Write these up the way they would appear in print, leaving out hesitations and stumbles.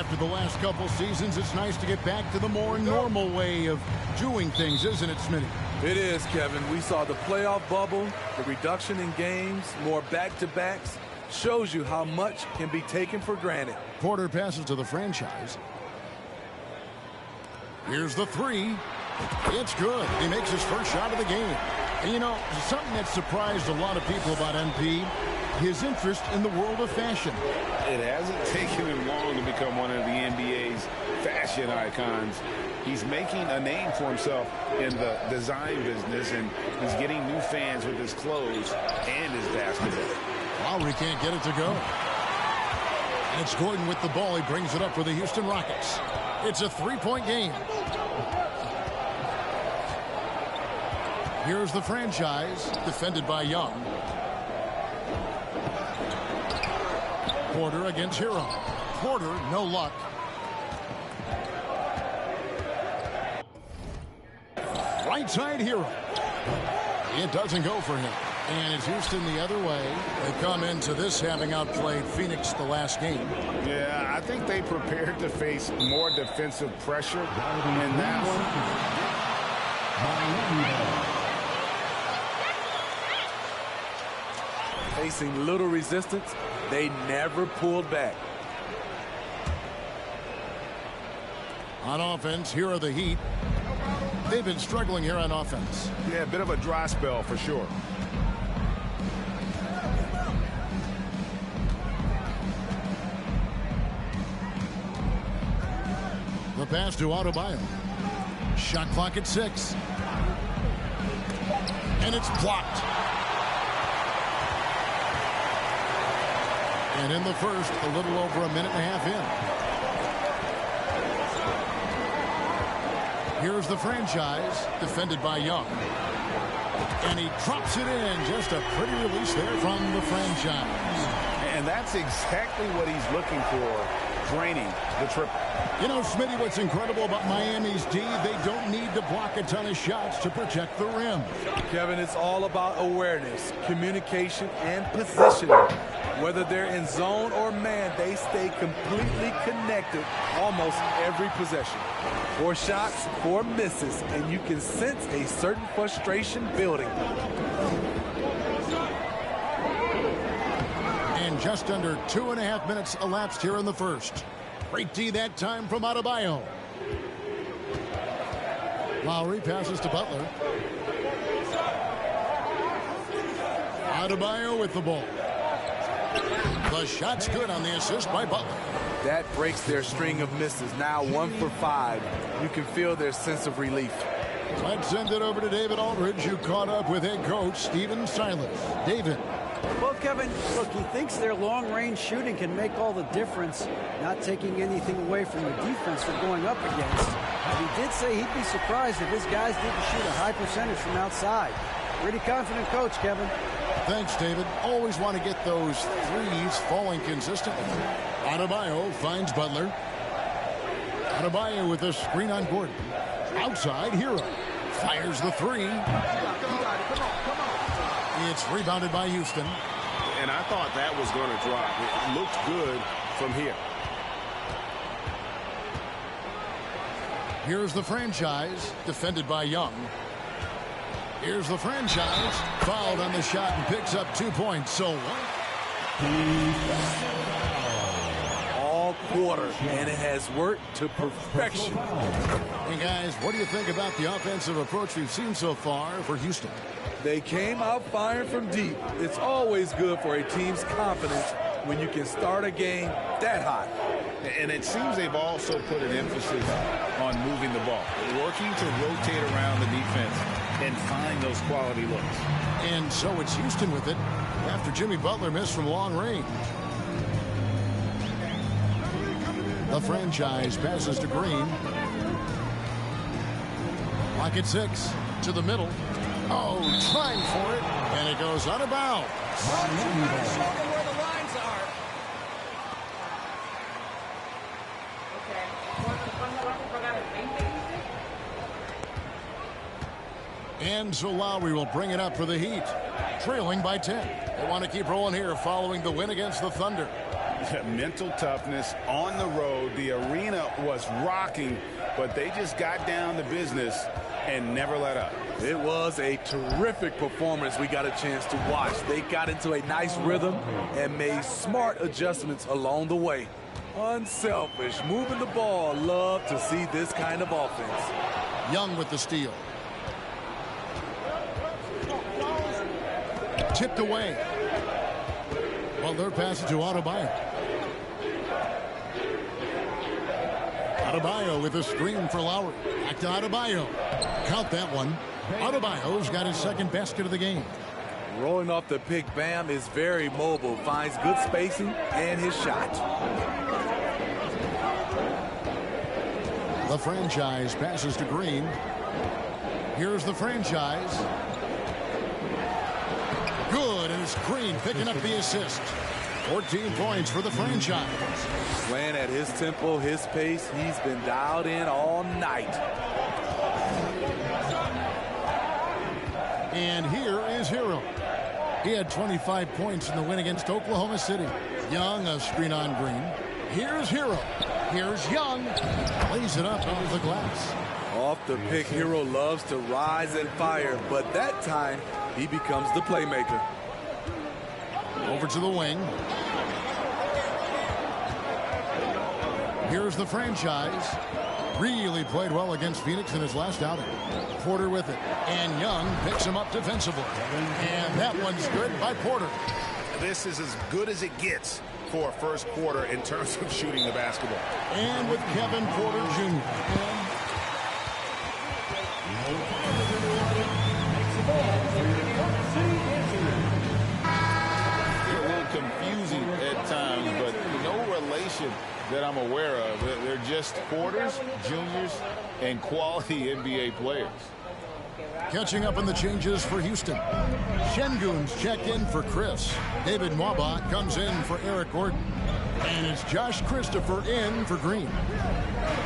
After the last couple seasons, it's nice to get back to the more normal way of doing things, isn't it, Smitty? It is, Kevin. We saw the playoff bubble, the reduction in games, more back-to-backs. Shows you how much can be taken for granted. Porter passes to the franchise. Here's the three. It's good. He makes his first shot of the game. And you know, something that surprised a lot of people about MP, his interest in the world of fashion. It hasn't taken him long to become one of the NBA's fashion icons. He's making a name for himself in the design business, and he's getting new fans with his clothes and his basketball. Lowry can't get it to go. And it's Gordon with the ball. He brings it up for the Houston Rockets. It's a three-point game. Here's the franchise, defended by Young. Porter against Hero. Porter, no luck. Right side Hero. It doesn't go for him. And it's Houston the other way. They come into this having outplayed Phoenix the last game. Yeah, I think they prepared to face more defensive pressure in that one. Facing little resistance, they never pulled back. On offense, here are the Heat. They've been struggling here on offense. Yeah, a bit of a dry spell for sure. The pass to Adebayo. Shot clock at 6. And it's blocked. And in the first, a little over a minute and a half in. Here's the franchise, defended by Young. And he drops it in. Just a pretty release there from the franchise. And that's exactly what he's looking for, draining the triple. You know, Smitty, what's incredible about Miami's D, they don't need to block a ton of shots to protect the rim. Kevin, it's all about awareness, communication, and positioning. Whether they're in zone or man, they stay completely connected almost every possession. 4 shots, 4 misses, and you can sense a certain frustration building. And just under 2.5 minutes elapsed here in the first. Great D that time from Adebayo. Lowry passes to Butler. Adebayo with the ball. The shot's good on the assist by Butler. That breaks their string of misses. Now 1 for 5. You can feel their sense of relief. Let's send it over to David Aldridge, who caught up with head coach Stephen Silas. David. Well, Kevin, look, he thinks their long-range shooting can make all the difference, not taking anything away from the defense they're going up against. But he did say he'd be surprised if his guys didn't shoot a high percentage from outside. Pretty confident coach, Kevin. Thanks, David. Always want to get those threes falling consistently. Adebayo finds Butler. Adebayo with a screen on Gordon. Outside, Hero. Fires the three. It's rebounded by Houston. And I thought that was going to drop. It looked good from here. Here's the franchise, defended by Young. Here's the franchise, fouled on the shot and picks up 2 points. So what? All quarter, and it has worked to perfection. Hey, guys, what do you think about the offensive approach we've seen so far for Houston? They came out firing from deep. It's always good for a team's confidence when you can start a game that hot. And it seems they've also put an emphasis on moving the ball, working to rotate around the defense and find those quality looks. And so it's Houston with it after Jimmy Butler missed from long range. The franchise passes to Green. Clock at 6 to the middle. Oh, trying for it, and it goes out of bounds. And so Lowry will bring it up for the Heat, trailing by 10. They want to keep rolling here following the win against the Thunder. Mental toughness on the road. The arena was rocking, but they just got down to business and never let up. It was a terrific performance we got a chance to watch. They got into a nice rhythm and made smart adjustments along the way. Unselfish, moving the ball. Love to see this kind of offense. Young with the steal. Tipped away. Butler passes to Adebayo. Adebayo with a screen for Lowry. Back to Adebayo. Count that one. Adebayo's got his second basket of the game. Rolling off the pick, Bam is very mobile, finds good spacing and his shot. The franchise passes to Green. Here's the franchise. Good, and it's Green picking up the assist. 14 points for the franchise. Playing at his tempo, his pace, he's been dialed in all night. And here is Hero. He had 25 points in the win against Oklahoma City. Young, a screen on Green. Here's Hero. Here's Young. Lays it up over the glass. Off the pick, Hero loves to rise and fire, but that time he becomes the playmaker. Over to the wing. Here's the franchise. Really played well against Phoenix in his last outing. Porter with it. And Young picks him up defensively. And that one's good by Porter. This is as good as it gets for a first quarter in terms of shooting the basketball. And with Kevin Porter Jr. A little confusing at times, but no relation that I'm aware of. They're just Porters, juniors, and quality NBA players. Catching up on the changes for Houston. Şengün's checked in for Chris. David Nwaba comes in for Eric Gordon. And it's Josh Christopher in for Green.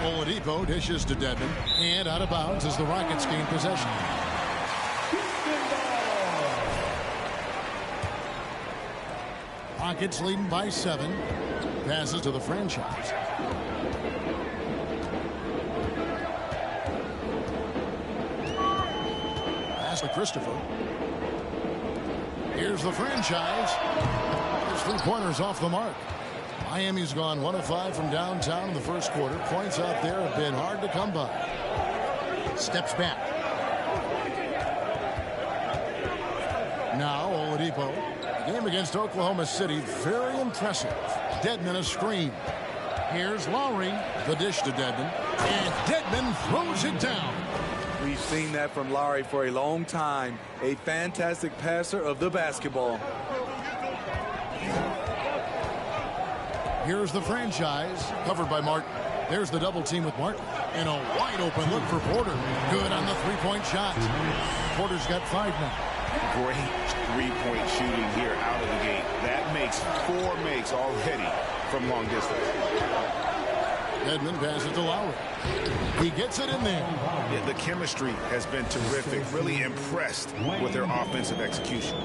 Oladipo dishes to Dedmon. And out of bounds as the Rockets gain possession. Rockets leading by 7. Passes to the franchise. Pass to Christopher. Here's the franchise. There's 3 pointers off the mark. Miami's gone 1 of 5 from downtown in the first quarter. Points out there have been hard to come by. Steps back. Now Oladipo. The game against Oklahoma City, very impressive. Dedmon a screen. Here's Lowry. The dish to Dedmon. And Dedmon throws it down. We've seen that from Lowry for a long time. A fantastic passer of the basketball. Here's the franchise. Covered by Martin. There's the double team with Martin. And a wide open look for Porter. Good on the three-point shot. Porter's got 5 now. Great three-point shooting here out of the gate. That makes 4 makes already from long distance. Dedmon passes to Lowry. He gets it in there. Yeah, the chemistry has been terrific. Really impressed with their offensive execution.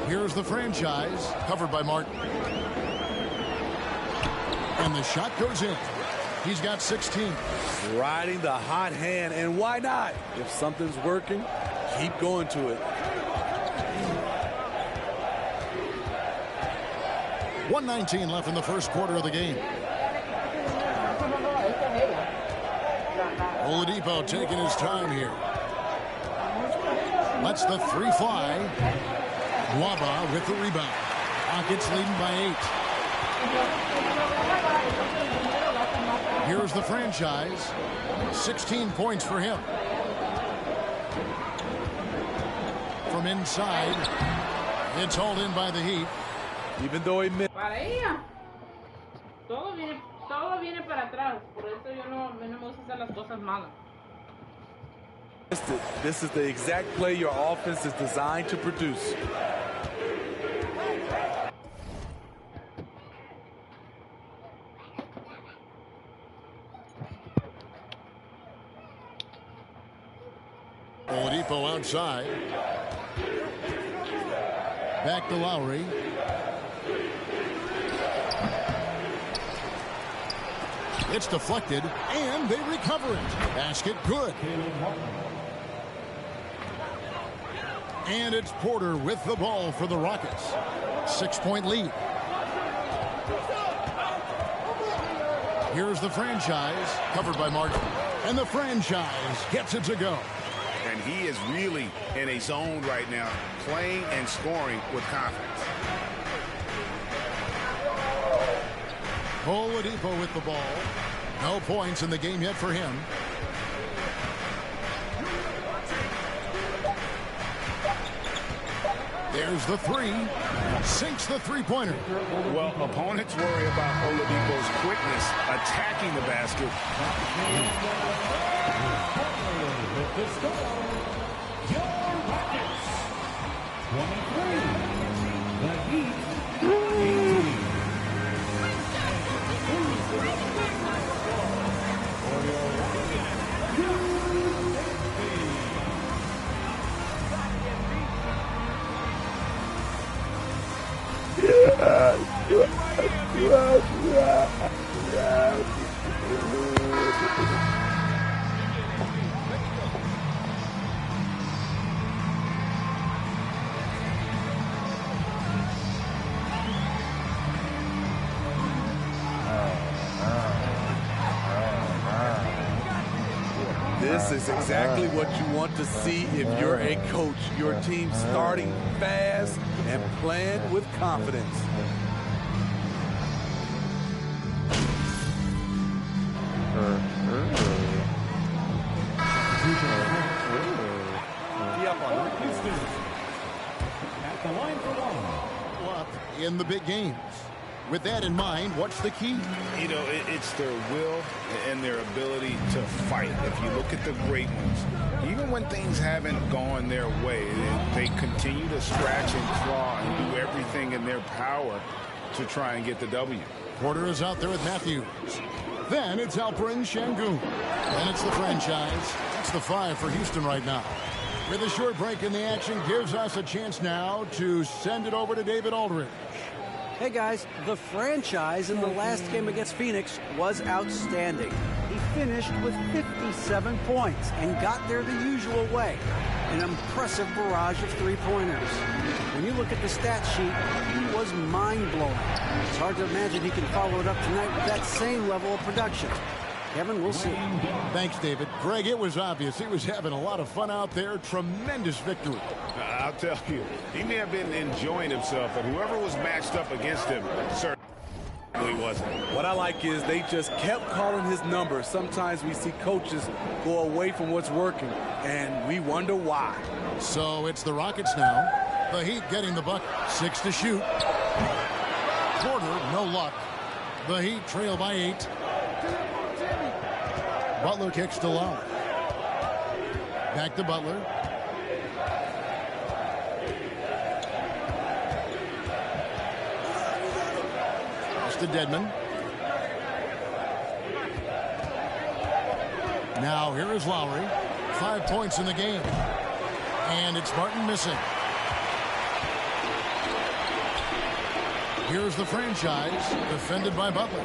Here's the franchise. Covered by Martin. And the shot goes in. He's got 16. Riding the hot hand, and why not? If something's working, keep going to it. 1:19 left in the first quarter of the game. Oladipo taking his time here. Lets the 3 fly. Nwaba with the rebound. Rockets leading by 8. Here's the franchise. 16 points for him. From inside. It's hauled in by the Heat. Even though he missed. Para ella. Todo viene para atrás. Por eso yo no me gusta hacer las cosas malas. This is the exact play your offense is designed to produce. Oladipo outside. Back to Lowry. It's deflected, and they recover it. Basket good. And it's Porter with the ball for the Rockets. 6-point lead. Here's the franchise, covered by Martin. And the franchise gets it to go. And he is really in a zone right now, playing and scoring with confidence. Oladipo with the ball. No points in the game yet for him. There's the three. Sinks the three-pointer. Well, opponents worry about Oladipo's quickness attacking the basket. Your Rockets. 23. The Heat. 18. This is exactly what you want to see if you're a coach. Your team starting fast and playing with confidence. At the line for one. Up in the big games. With that in mind, what's the key? You know, it's their will and their ability to fight. If you look at the great ones, even when things haven't gone their way, they continue to scratch and claw and do everything in their power to try and get the W. Porter is out there with Matthews. Then it's Alperen Sengun. And it's the franchise. It's the 5 for Houston right now. With a short break in the action, gives us a chance now to send it over to David Aldridge. Hey guys, the franchise in the last game against Phoenix was outstanding. He finished with 57 points and got there the usual way. An impressive barrage of three-pointers. When you look at the stat sheet, he was mind-blowing. It's hard to imagine he can follow it up tonight with that same level of production. Kevin, we'll see. Thanks, David. Greg, it was obvious he was having a lot of fun out there. Tremendous victory. I'll tell you, he may have been enjoying himself, but whoever was matched up against him certainly wasn't. What I like is they just kept calling his number. Sometimes we see coaches go away from what's working, and we wonder why. So it's the Rockets now. The Heat getting the bucket. 6 to shoot. Porter, no luck. The Heat trail by 8. Butler kicks to Lowry. Back to Butler. Pass to Dedmon. Now here is Lowry. 5 points in the game. And it's Martin missing. Here's the franchise, defended by Butler.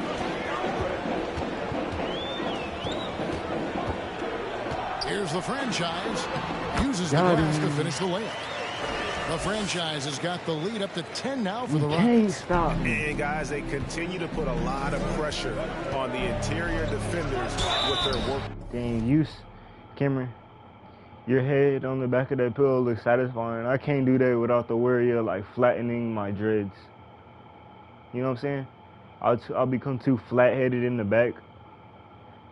Here's the franchise. Uses the glass to finish the layup. The franchise has got the lead up to 10 now for the Rockets. And guys, they continue to put a lot of pressure on the interior defenders with their work. Dang, Cameron, your head on the back of that pillow looks satisfying. I can't do that without the worry of like flattening my dreads. You know what I'm saying? I'll become too flat-headed in the back.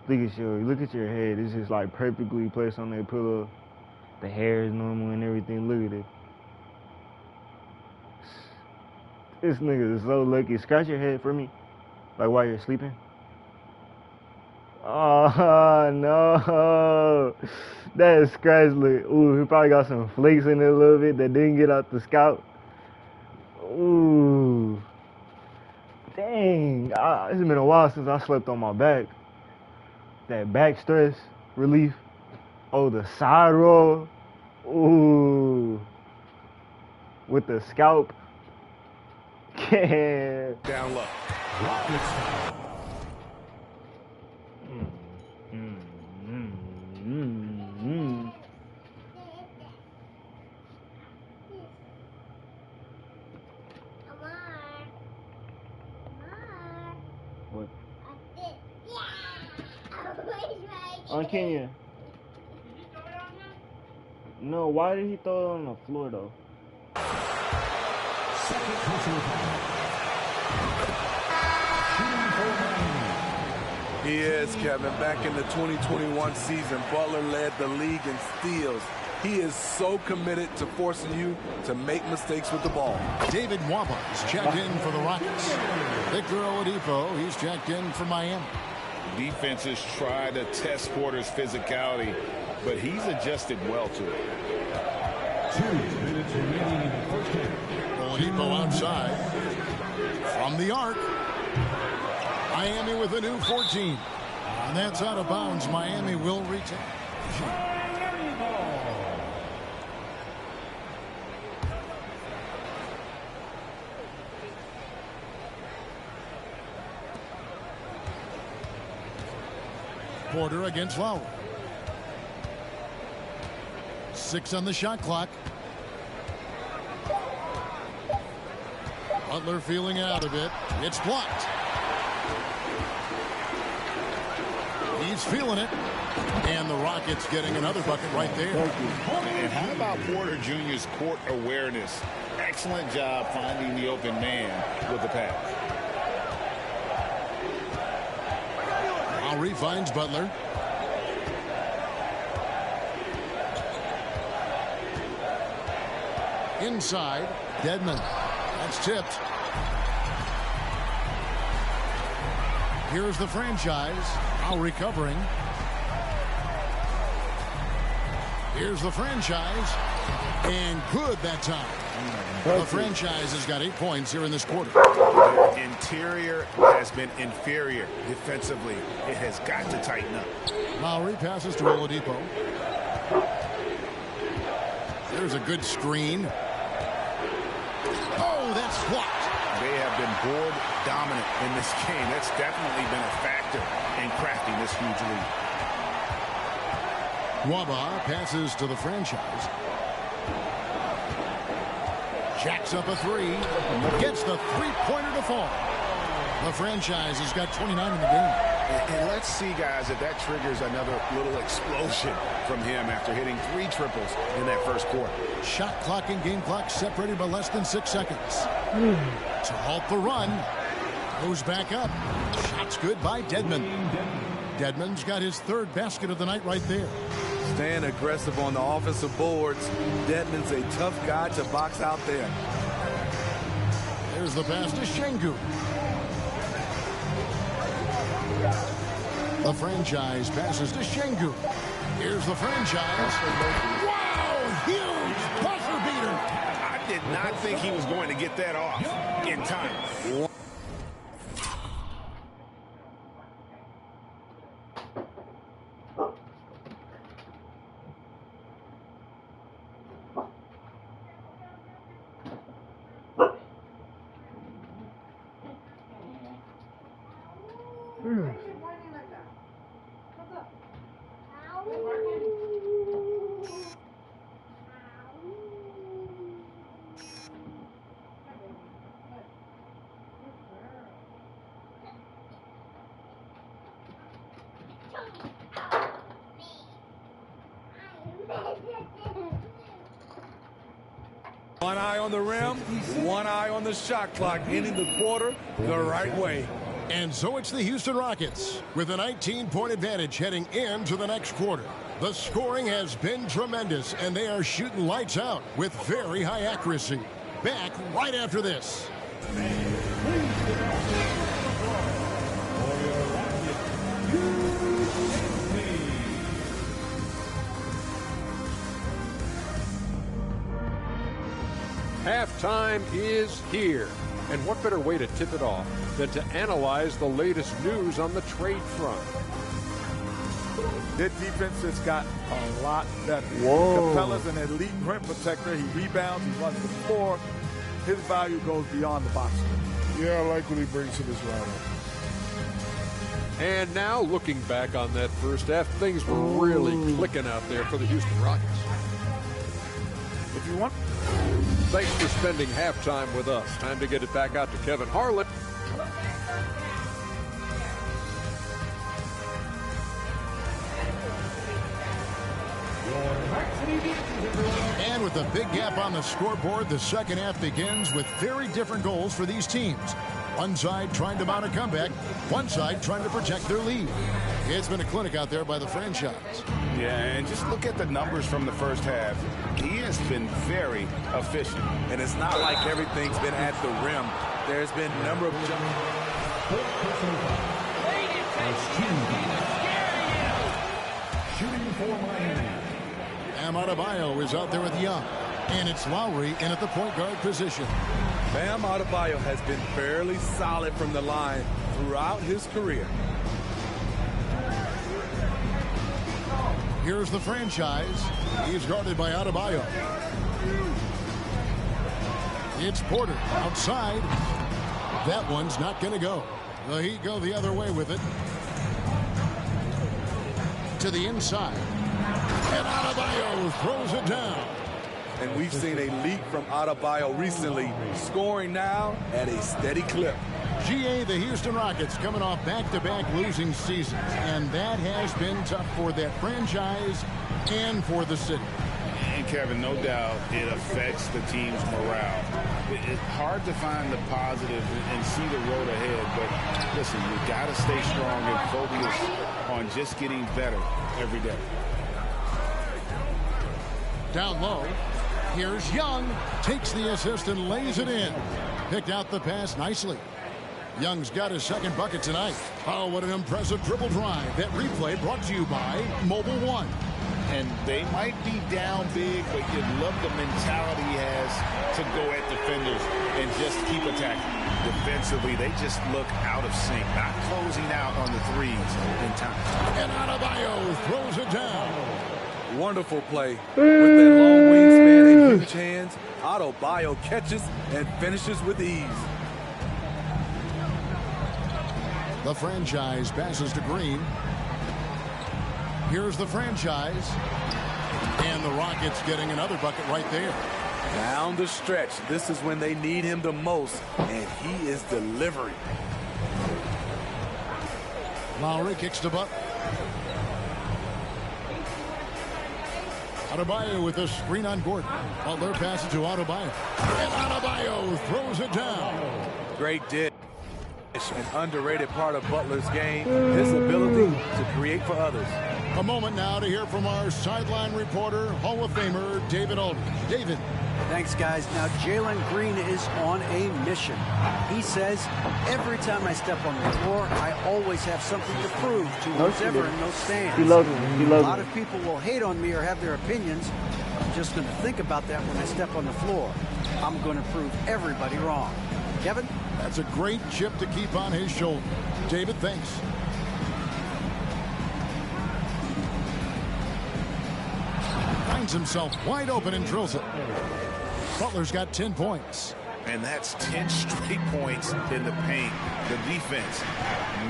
Look at your head. It's just like perfectly placed on that pillow. The hair is normal and everything. Look at it. This nigga is so lucky. Scratch your head for me, like while you're sleeping. Oh no, that is scratch. Look, ooh, he probably got some flakes in it a little bit that didn't get out the scalp. Ooh, dang! It's been a while since I slept on my back. That back stress relief. Oh, the side roll. Ooh. With the scalp. Yeah. Down low. Rockets foul. What? On Kenya. No, why did he throw it on the floor though? Second personal foul. Shooting for Miami. He is, Kevin. Back in the 2021 season, Butler led the league in steals. He is so committed to forcing you to make mistakes with the ball. David Nwaba is checked in for the Rockets. Victor Oladipo, he's checked in for Miami. Defenses try to test Porter's physicality, but he's adjusted well to it. 2 minutes remaining in the first half. Oladipo outside. From the arc. Miami with a new 14. And that's out of bounds. Miami will retain. Miami ball. Porter against Lowry. 6 on the shot clock. Butler feeling out of it. It's blocked. He's feeling it. And the Rockets getting another bucket right there. And how about Porter Jr.'s court awareness? Excellent job finding the open man with the pass. Lowry finds Butler. Inside, Dedmon. That's tipped. Here's the franchise. Now recovering. Here's the franchise. And good that time. The franchise has got 8 points here in this quarter. The interior has been inferior defensively. It has got to tighten up. Lowry passes to Oladipo. There's a good screen. Oh, that's blocked. They have been board dominant in this game. That's definitely been a factor in crafting this huge lead. Nwaba passes to the franchise. Jacks up a 3. Gets the three-pointer to fall. The franchise has got 29 in the game. And let's see, guys, if that triggers another little explosion from him after hitting 3 triples in that first quarter. Shot clock and game clock separated by less than 6 seconds. To halt the run. Goes back up. Shot's good by Dedmon. Dedmon's got his 3rd basket of the night right there. Staying aggressive on the offensive boards. Dedmon's a tough guy to box out there. There's the pass to Şengün. The franchise passes to Şengün. Here's the franchise. Wow! Huge buzzer beater. I did not think he was going to get that off in time. One eye on the rim, one eye on the shot clock, ending the quarter the right way. And so it's the Houston Rockets with a 19-point advantage heading into the next quarter. The scoring has been tremendous, and they are shooting lights out with very high accuracy. Back right after this. Halftime is here. And what better way to tip it off than to analyze the latest news on the trade front? Their defense has got a lot better. Whoa. Capella's an elite rim protector. He rebounds, he runs the floor. his value goes beyond the box score. Yeah, I like what he brings to this lineup. And now, looking back on that first half, things were really clicking out there for the Houston Rockets. If you want. Thanks for spending halftime with us. Time to get it back out to Kevin Harlan. And with a big gap on the scoreboard, the second half begins with very different goals for these teams. One side trying to mount a comeback, one side trying to protect their lead. It's been a clinic out there by the franchise. Yeah, and just look at the numbers from the first half. He has been very efficient. And it's not like everything's been at the rim. There's been a number of Shooting for Miami. Bam Adebayo is out there with Young. And it's Lowry in at the point guard position. Bam Adebayo has been fairly solid from the line throughout his career. Here's the franchise. He's guarded by Adebayo. It's Porter outside. That one's not going to go. The Heat go the other way with it. To the inside. And Adebayo throws it down. And we've seen a leap from Adebayo recently, scoring now at a steady clip. GA, the Houston Rockets coming off back-to-back losing seasons, and that has been tough for that franchise and for the city. And Kevin, no doubt it affects the team's morale. It's hard to find the positive and see the road ahead, but listen, you got to stay strong and focus on just getting better every day. Down low. Here's Young. Takes the assist and lays it in. Picked out the pass nicely. Young's got his second bucket tonight. Oh, what an impressive dribble drive. That replay brought to you by Mobile One. And they might be down big, but you love the mentality he has to go at defenders and just keep attacking. Defensively, they just look out of sync, not closing out on the threes in time. And Adebayo throws it down. Wonderful play. With that long wingspan and huge hands, Adebayo catches and finishes with ease. The franchise passes to Green. Here's the franchise. And the Rockets getting another bucket right there. Down the stretch, this is when they need him the most, and he is delivering. Lowry kicks to Butler. Adebayo with a screen on Gordon. Butler passes to Adebayo. And Adebayo throws it down. Great dish. An underrated part of Butler's game, his ability to create for others. A moment now to hear from our sideline reporter, Hall of Famer David Aldridge. David. Thanks, guys. Now, Jalen Green is on a mission. He says, every time I step on the floor, I always have something to prove to whoever in those stands. He loves me. A lot of people will hate on me or have their opinions. I'm just going to think about that when I step on the floor. I'm going to prove everybody wrong. Kevin? That's a great chip to keep on his shoulder. David, thanks. Finds himself wide open and drills it. Butler's got 10 points. And that's 10 straight points in the paint. The defense,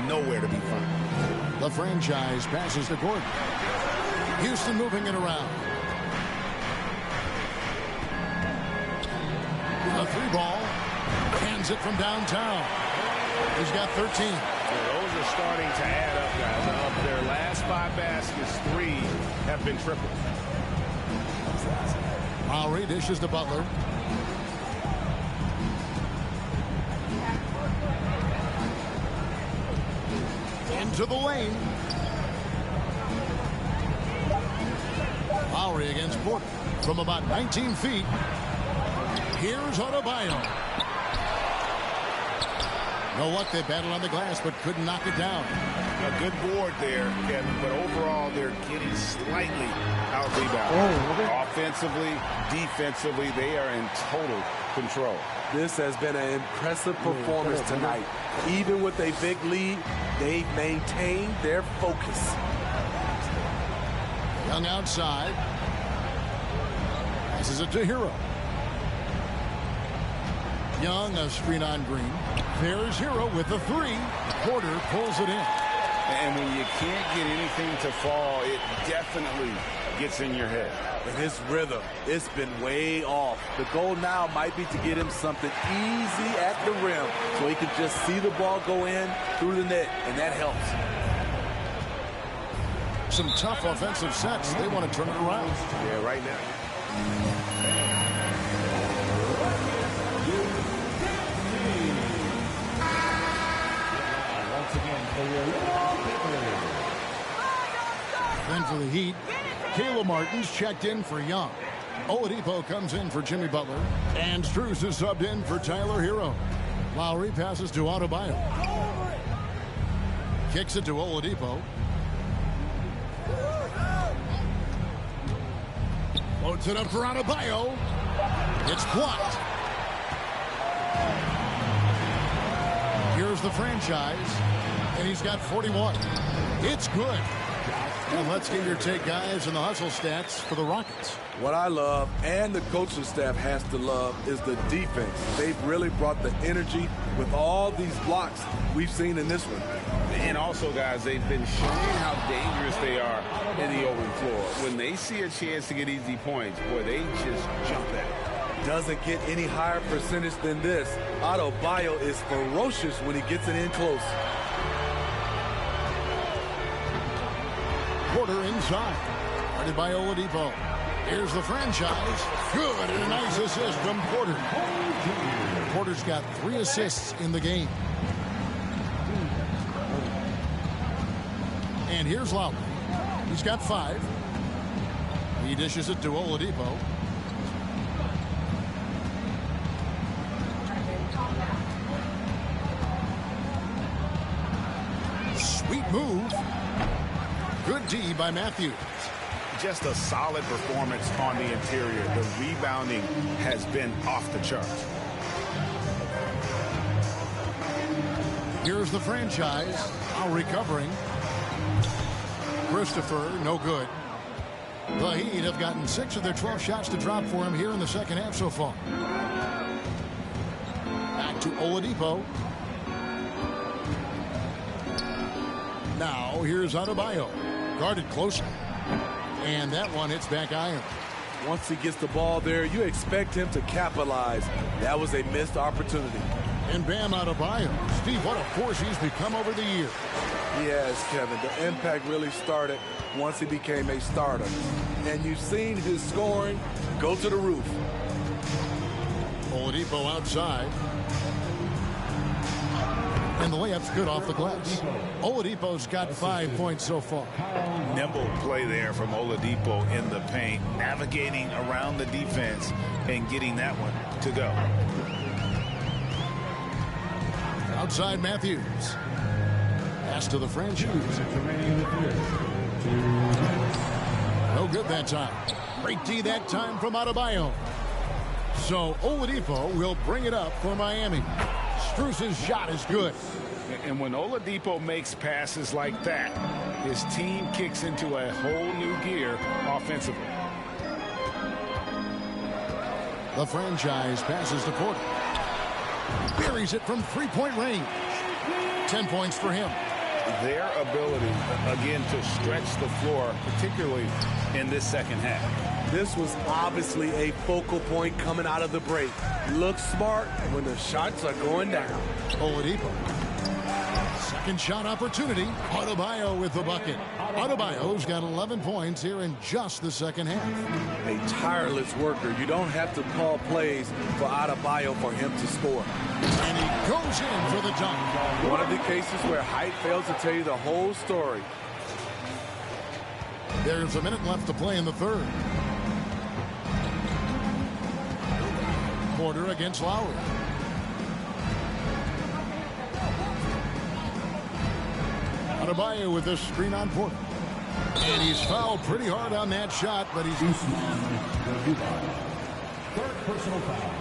nowhere to be found. The franchise passes to Gordon. Houston moving it around. A three ball. Hands it from downtown. He's got 13. Yeah, those are starting to add up, guys. Of their last 5 baskets, 3 have been tripled. Lowry dishes to Butler. Into the lane. Lowry against Porter from about 19 feet. Here's Adebayo. No luck, they battled on the glass, but couldn't knock it down. A good board there, Kevin, but overall they're getting slightly out-rebounded. Offensively, defensively, they are in total control. This has been an impressive performance tonight. Even with a big lead, they've maintained their focus. Young outside. This is it to Hero. Young, a screen on Green. There's Hero with the three. Porter pulls it in. And when you can't get anything to fall, it definitely gets in your head. And his rhythm, it's been way off. The goal now might be to get him something easy at the rim so he can just see the ball go in through the net, and that helps. Some tough offensive sets. They want to turn it around. Yeah, right now. Then for the Heat, Caleb Martin's checked in for Young. Oladipo comes in for Jimmy Butler. And Strus is subbed in for Tyler Hero. Lowry passes to Adebayo. Kicks it to Oladipo. Floats it up for Adebayo. It's blocked. Here's the franchise. And he's got 41. It's good. And let's get your take, guys, on the hustle stats for the Rockets. What I love, and the coaching staff has to love, is the defense. They've really brought the energy with all these blocks we've seen in this one. And also, guys, they've been showing how dangerous they are in the open floor. When they see a chance to get easy points, boy, they just jump at it. Doesn't get any higher percentage than this. Adebayo is ferocious when he gets it in close. Porter inside. Guarded by Oladipo. Here's the franchise. Good, and a nice assist from Porter. Porter's got 3 assists in the game. And here's Lowry. He's got 5. He dishes it to Oladipo. Sweet move. Good D by Matthews. Just a solid performance on the interior. The rebounding has been off the charts. Here's the franchise. Now recovering. Christopher, no good. The Heat have gotten 6 of their 12 shots to drop for him here in the second half so far. Back to Oladipo. Now here's Adebayo. Guarded closely. And that one hits back iron. Once he gets the ball there, you expect him to capitalize. That was a missed opportunity. And Bam Adebayo. Steve, what a force he's become over the years. Yes, Kevin. The impact really started once he became a starter. And you've seen his scoring go to the roof. Oladipo outside. And the layup's good off the glass. Oladipo's got 5 points so far. Nimble play there from Oladipo in the paint, navigating around the defense and getting that one to go. Outside Matthews. Pass to the franchise. No good that time. Great D that time from Adebayo. So Oladipo will bring it up for Miami. Strus's shot is good. And when Oladipo makes passes like that, his team kicks into a whole new gear offensively. The franchise passes to Porter. Buries it from three-point range. 10 points for him. Their ability, again, to stretch the floor, particularly in this second half. This was obviously a focal point coming out of the break. Looks smart when the shots are going down. Oladipo. Second shot opportunity. Adebayo with the bucket. Adebayo's got 11 points here in just the second half. A tireless worker. You don't have to call plays for Adebayo for him to score. And he goes in for the dunk. One of the cases where height fails to tell you the whole story. There's a minute left to play in the third. Porter against Lowry. Adebayo with this screen on Porter. And he's fouled pretty hard on that shot, but he's... Third personal foul.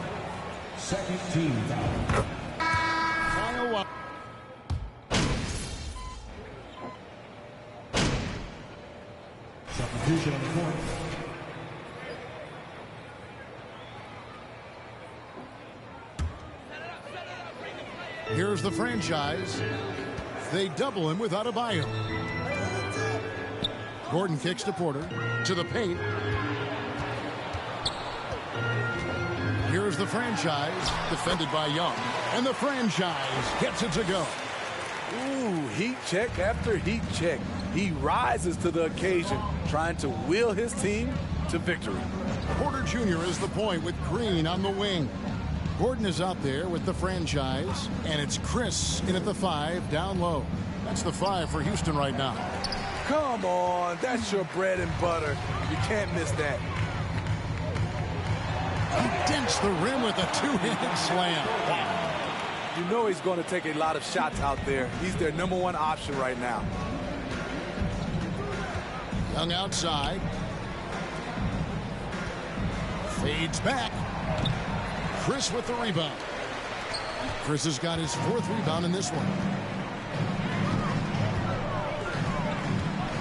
Second team foul. Final one. Substitution on the court. Here's the franchise. They double him with Adebayo. Gordon kicks to Porter. To the paint. Here's the franchise. Defended by Young. And the franchise gets it to go. Ooh, heat check after heat check. He rises to the occasion, trying to will his team to victory. Porter Jr. is the point with Green on the wing. Gordon is out there with the franchise, and it's Chris in at the 5 down low. That's the 5 for Houston right now. Come on, that's your bread and butter. You can't miss that. He dents the rim with a two-handed slam. Wow. You know he's going to take a lot of shots out there. He's their #1 option right now. Young outside. Fades back. Chris with the rebound. Chris has got his 4th rebound in this one.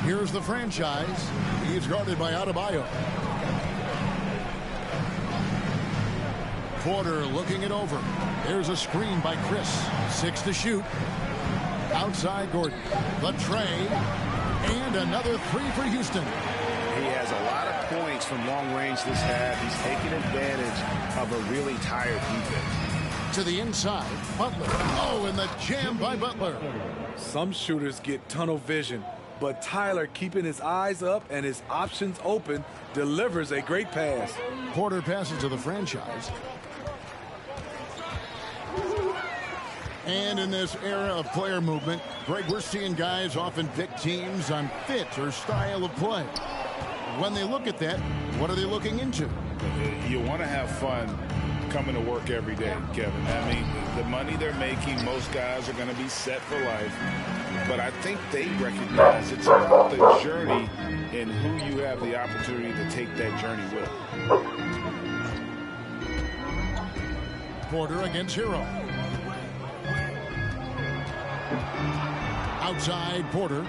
Here's the franchise. He's guarded by Adebayo. Porter looking it over. There's a screen by Chris. 6 to shoot. Outside Gordon. The tray. And another 3 for Houston. He has a lot of points from long range this half. He's taking advantage of a really tired defense. To the inside, Butler. Oh, and the jam by Butler. Some shooters get tunnel vision, but Tyler, keeping his eyes up and his options open, delivers a great pass. Porter passes to the franchise. And in this era of player movement, Greg, we're seeing guys often pick teams on fit or style of play. When they look at that, what are they looking into? You want to have fun coming to work every day, Kevin. I mean, the money they're making, most guys are going to be set for life. But I think they recognize it's about the journey and who you have the opportunity to take that journey with. Porter against Hero. Outside Porter.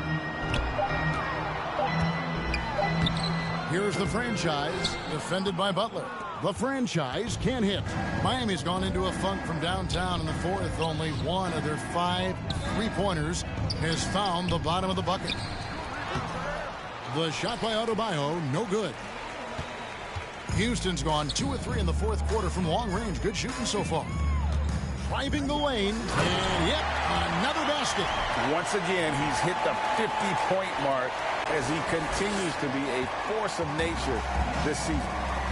Here's the franchise, defended by Butler. The franchise can't hit. Miami's gone into a funk from downtown in the 4th. Only one of their 5 3-pointers has found the bottom of the bucket. The shot by Adebayo, no good. Houston's gone 2 of 3 in the 4th quarter from long range. Good shooting so far. Driving the lane, and yep, another basket. Once again, he's hit the 50-point mark as he continues to be a force of nature this season.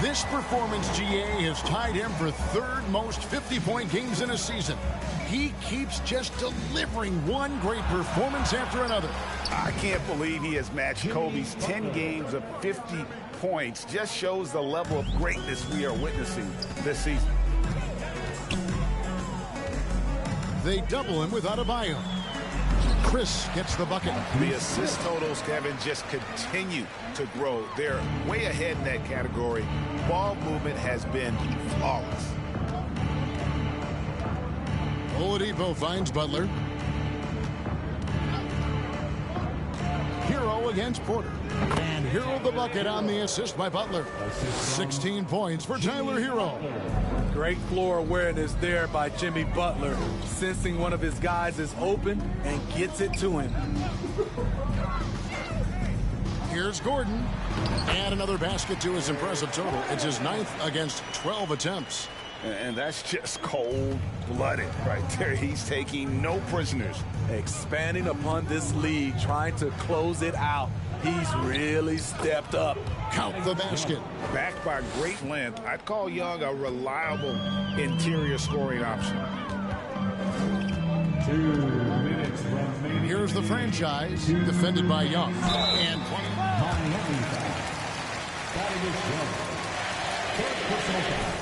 This performance, GA, has tied him for 3rd most 50-point games in a season. He keeps just delivering one great performance after another. I can't believe he has matched Kobe's 10 games of 50 points. Just shows the level of greatness we are witnessing this season. They double him with Adebayo. Chris gets the bucket. The assist totals, Kevin, just continue to grow. They're way ahead in that category. Ball movement has been flawless. Oladipo finds Butler. Hero against Porter. And Hero the bucket on the assist by Butler. 16 points for Tyler Hero. Great floor awareness there by Jimmy Butler, sensing one of his guys is open and gets it to him. Here's Gordon. And another basket to his impressive total. It's his 9th against 12 attempts. And that's just cold-blooded right there. He's taking no prisoners. Expanding upon this lead, trying to close it out. He's really stepped up. Count the basket. Backed by great length, I'd call Young a reliable interior scoring option. 2 minutes remaining. Here's the franchise, defended by Young. And Miami foul. Thaddeus Young. Personal foul.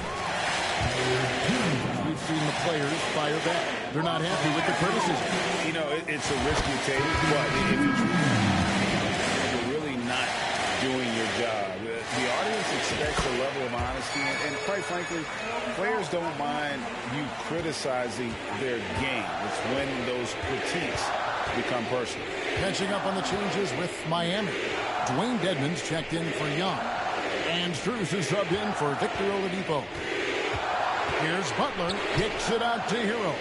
We've seen the players fire back. They're not happy with the criticism. You know, it's a risk you take, but if you're really not doing your job, the audience expects a level of honesty, and quite frankly, players don't mind you criticizing their game. It's when those critiques become personal. Catching up on the changes with Miami. Dwayne Dedmon's checked in for Young. And Strus is subbed in for Victor Oladipo. Here's Butler, kicks it out to Hero.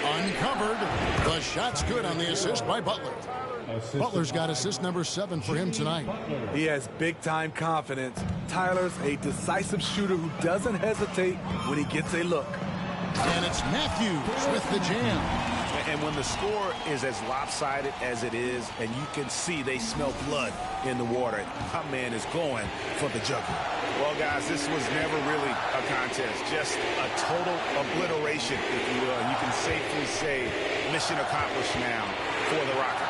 Uncovered. The shot's good on the assist by Butler. Butler's got assist number 7 for him tonight. He has big-time confidence. Tyler's a decisive shooter who doesn't hesitate when he gets a look. And it's Matthews with the jam. And when the score is as lopsided as it is, and you can see they smell blood in the water, my man is going for the jugular. Well, guys, this was never really a contest, just a total obliteration, if you will. And you can safely say mission accomplished now for the Rockets.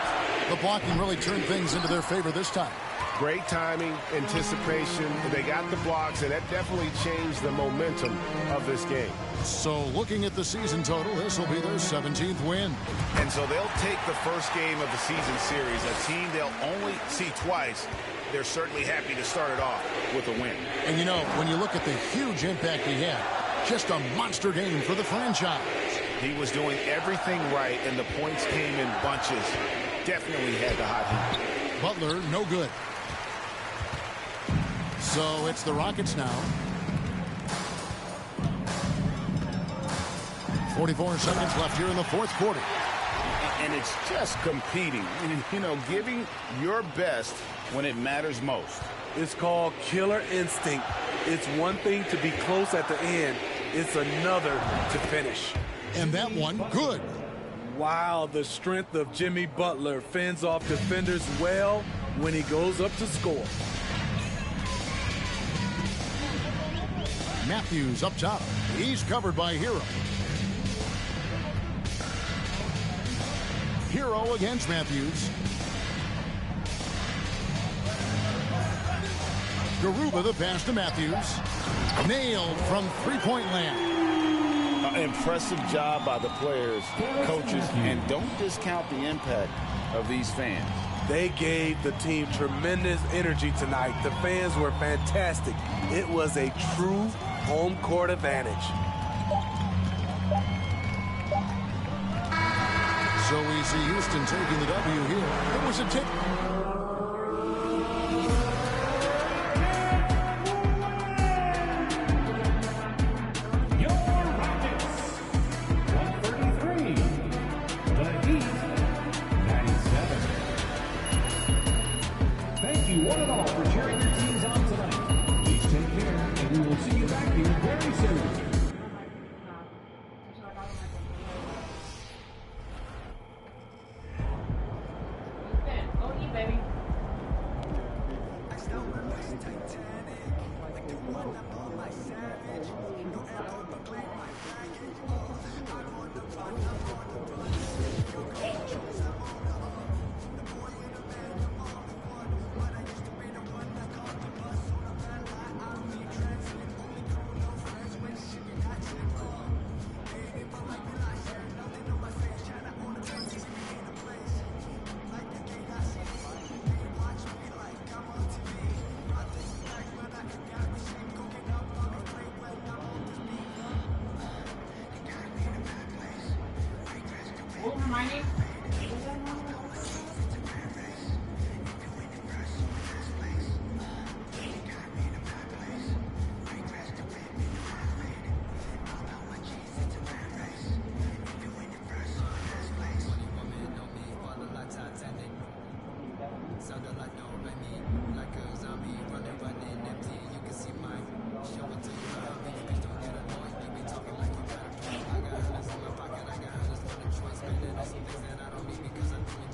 The blocking really turned things into their favor this time. Great timing, anticipation. They got the blocks, and that definitely changed the momentum of this game. So looking at the season total, this will be their 17th win. And so they'll take the first game of the season series, a team they'll only see twice. They're certainly happy to start it off with a win. And you know, when you look at the huge impact he had, just a monster game for the franchise. He was doing everything right, and the points came in bunches. Definitely had the hot heat. Butler, no good. So it's the Rockets now. 44 seconds left here in the fourth quarter. And it's just competing, you know, giving your best when it matters most. It's called killer instinct. It's one thing to be close at the end. It's another to finish. And that one, good. Wow, the strength of Jimmy Butler fends off defenders well when he goes up to score. Matthews up top. He's covered by Hero. Hero against Matthews. Garuba the pass to Matthews. Nailed from three-point land. Impressive job by the players, coaches, and don't discount the impact of these fans. They gave the team tremendous energy tonight. The fans were fantastic. It was a true home court advantage. So we see Houston taking the W here. It was a tip. Things that I don't need because I do it.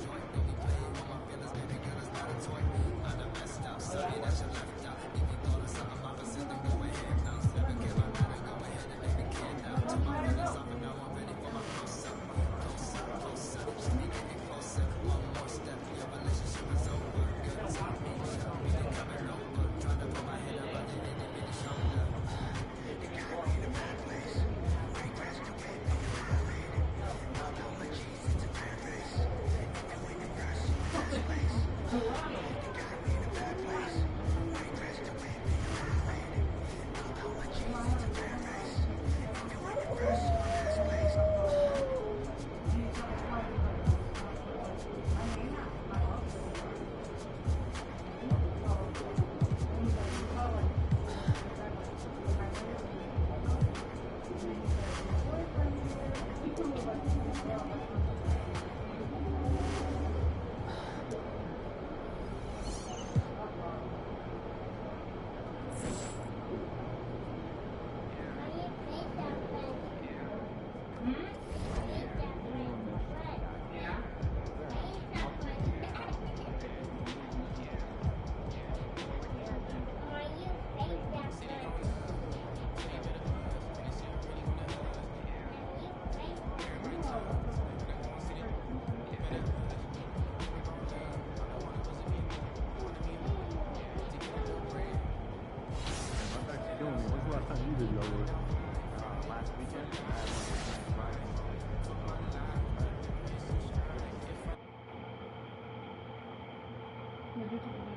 Hollywood last weekend. I had one of the Maybe